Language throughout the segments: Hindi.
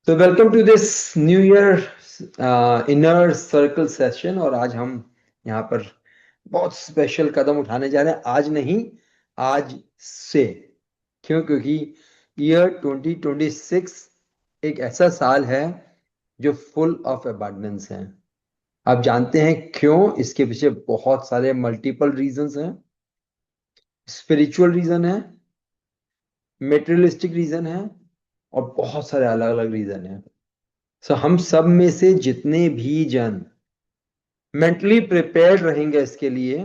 तो welcome to this new year inner circle session. और आज हम यहाँ पर बहुत स्पेशल कदम उठाने जा रहे हैं। आज नहीं, आज से। क्योंकि ईयर 2026 एक ऐसा साल है जो फुल ऑफ अबंडेंस है। आप जानते हैं क्यों? इसके पीछे बहुत सारे मल्टीपल रीजंस हैं। स्पिरिचुअल रीजन है, मेटेरियलिस्टिक रीजन है, और बहुत सारे अलग अलग रीजन हैं। सो हम सब में से जितने भी जन मेंटली प्रिपेयर्ड रहेंगे इसके लिए,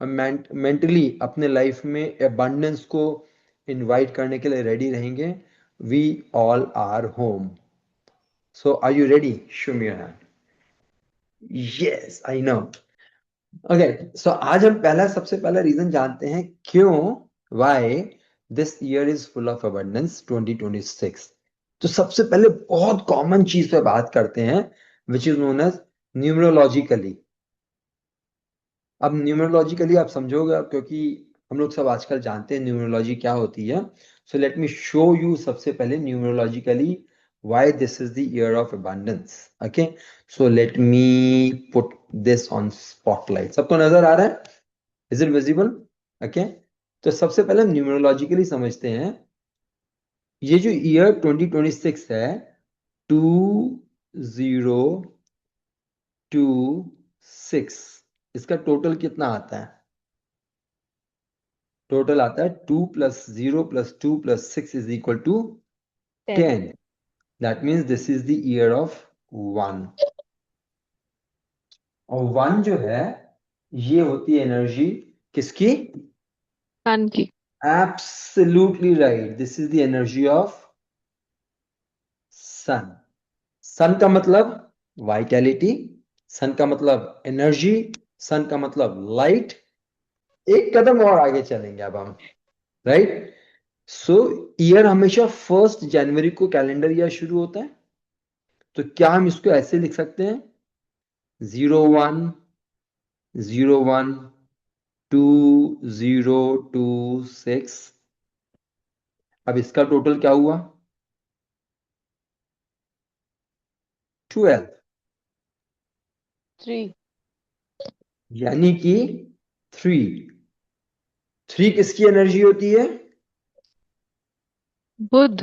और मेंटली अपने लाइफ में अबंडेंस को इनवाइट करने के लिए रेडी रहेंगे, we all are home. So are you ready? Show me your hand. Yes, I know. Okay, so आज हम सबसे पहला रीजन जानते हैं क्यों, why this year is full of abundance 2026। तो सबसे पहले बहुत कॉमन चीज पे बात करते हैं, which is known as numerologically. अब न्यूमरोलॉजिकली आप समझोगे, क्योंकि हम लोग सब आजकल जानते हैं न्यूमरोलॉजी क्या होती है। So let me show you सबसे पहले numerologically why this is the year of abundance. Okay, so let me put this on spotlight. सबको नजर आ रहा है? Is it visible? Okay, तो सबसे पहले हम न्यूमरोलॉजिकली समझते हैं। ये जो ईयर 2026 है, 2026, इसका टोटल कितना आता है? टोटल आता है 2 + 0 + 2 + 6 is equal to 10। That means this is the year of 1। और 1 जो है, ये होती है एनर्जी किसकी? सन की। Absolutely right, this is the energy of sun. Sun का मतलब वाइटैलिटी, सन का मतलब एनर्जी, सन का मतलब लाइट। एक कदम और आगे चलेंगे अब हम, राइट? सो ईयर हमेशा 1 जनवरी को कैलेंडर ईयर शुरू होता है। तो क्या हम इसको ऐसे लिख सकते हैं? 01 01 2026। अब इसका टोटल क्या हुआ? 12। 3 यानी कि 3 किसकी एनर्जी होती है? बुध।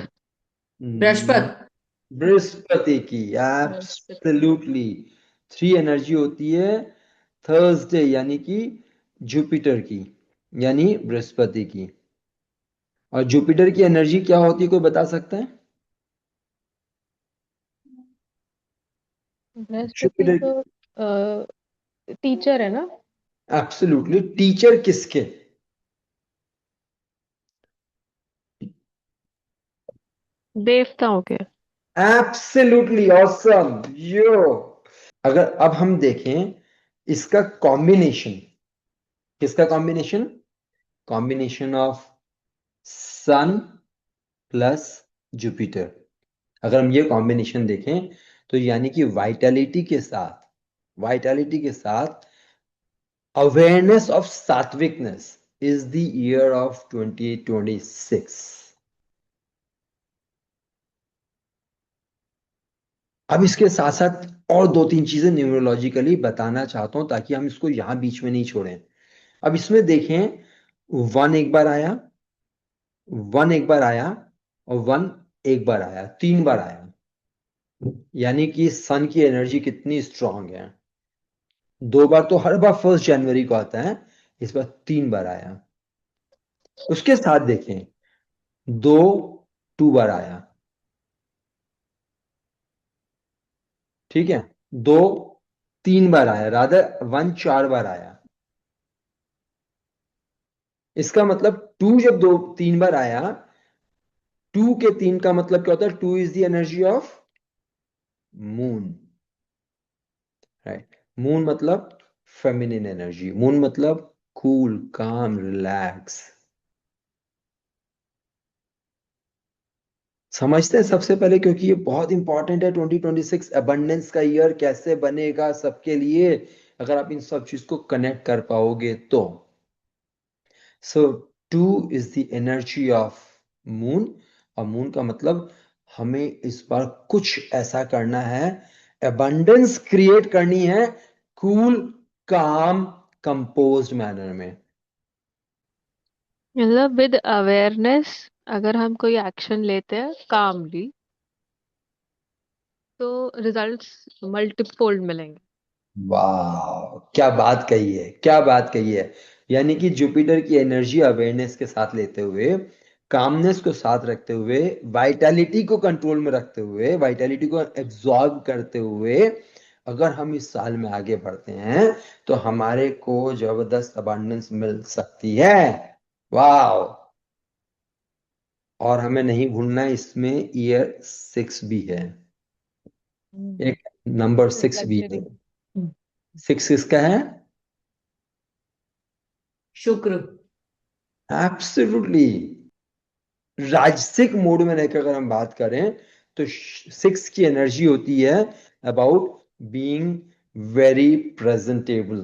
बृहस्पति। बृहस्पति की। एब्सोल्युटली, 3 एनर्जी होती है थर्सडे यानी कि जुपिटर की, यानी बृहस्पति की। और जुपिटर की एनर्जी क्या होती है, कोई बता सकता है? बृहस्पति जुपिटर तो टीचर है ना। एब्सोल्युटली, टीचर किसके? देवताओं के। Absolutely awesome yo. अगर अब हम देखें इसका कॉम्बिनेशन, किसका combination? Combination of sun plus Jupiter. अगर हम ये कॉम्बिनेशन देखें तो यानी कि वाइटैलिटी के साथ अवेयरनेस ऑफ सात्विकनेस इज द ईयर ऑफ 2026। अब इसके साथ साथ और 2-3 चीजें न्यूमरोलॉजिकली बताना चाहता हूं, ताकि हम इसको यहां बीच में नहीं छोड़ें। अब इसमें देखें, 1 एक बार आया, 1 एक बार आया, और 1 एक बार आया, 3 बार आया। यानी कि सन की एनर्जी कितनी स्ट्रांग है। 2 बार तो हर बार 1 जनवरी को आता है, इस बार 3 बार आया। उसके साथ देखें, 2 2 बार आया, ठीक है। 2 3 बार आया, रादर 1 4 बार आया। इसका मतलब 2 जब 2 3 बार आया, 2 के 3 का मतलब क्या होता है? 2 is the energy of moon, right? Moon मतलब फेमिनिन एनर्जी, मून मतलब कूल, काम, रिलैक्स। समझते हैं सबसे पहले, क्योंकि ये बहुत इंपॉर्टेंट है। 2026 अबंडेंस का ईयर कैसे बनेगा सबके लिए, अगर आप इन सब चीज को कनेक्ट कर पाओगे तो। सो 2 is the energy of moon, और मून का मतलब हमें इस बार कुछ ऐसा करना है, abundance क्रिएट करनी है, कूल, काम, कंपोज्ड मैनर में। मतलब विद अवेयरनेस, अगर हम कोई एक्शन लेते हैं कामली, तो रिजल्ट्स मल्टीफोल्ड मिलेंगे। वाह, क्या बात कही है, क्या बात कही है। यानी कि जुपिटर की एनर्जी अवेयरनेस के साथ लेते हुए, कामनेस को साथ रखते हुए, वाइटैलिटी को कंट्रोल में रखते हुए, वाइटैलिटी को एब्जॉर्ब करते हुए, अगर हम इस साल में आगे बढ़ते हैं तो हमारे को जबरदस्त अबांडेंस मिल सकती है। वाह। और हमें नहीं भूलना है, इसमें ईयर 6 भी है, एक नंबर 6 भी है। लग्जरी। 6 किसका है? शुक्र। एब्सोल्युटली। राजसिक मोड में रहकर अगर हम बात करें तो 6 की एनर्जी होती है अबाउट बीइंग वेरी प्रेजेंटेबल।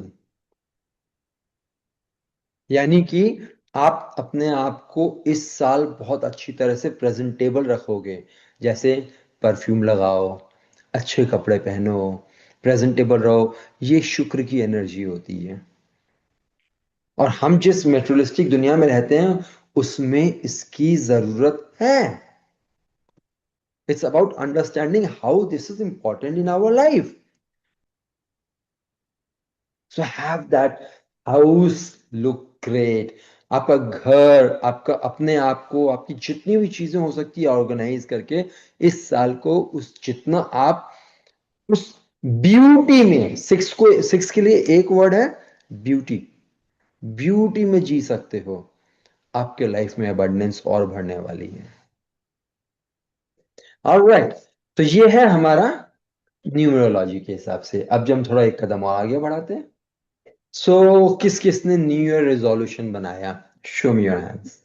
यानी कि आप अपने आप को इस साल बहुत अच्छी तरह से प्रेजेंटेबल रखोगे। जैसे परफ्यूम लगाओ, अच्छे कपड़े पहनो, प्रेजेंटेबल रहो। ये शुक्र की एनर्जी होती है। और हम जिस मेटेरियलिस्टिक दुनिया में रहते हैं उसमें इसकी जरूरत है। It's about understanding how this is important in our life. So have that house look great. आपका घर, आपका अपने आप को, आपकी जितनी भी चीजें हो सकती है ऑर्गेनाइज करके इस साल को उस जितना आप उस ब्यूटी में, 6 के लिए एक वर्ड है ब्यूटी, ब्यूटी में जी सकते हो। आपके लाइफ में अबंडेंस और बढ़ने वाली है। ऑलराइट, तो ये है हमारा न्यूमरोलॉजी के हिसाब से। अब जब हम थोड़ा एक कदम और आगे बढ़ाते हैं, सो किस किसने न्यू ईयर रेजोल्यूशन बनाया? Show me your hands.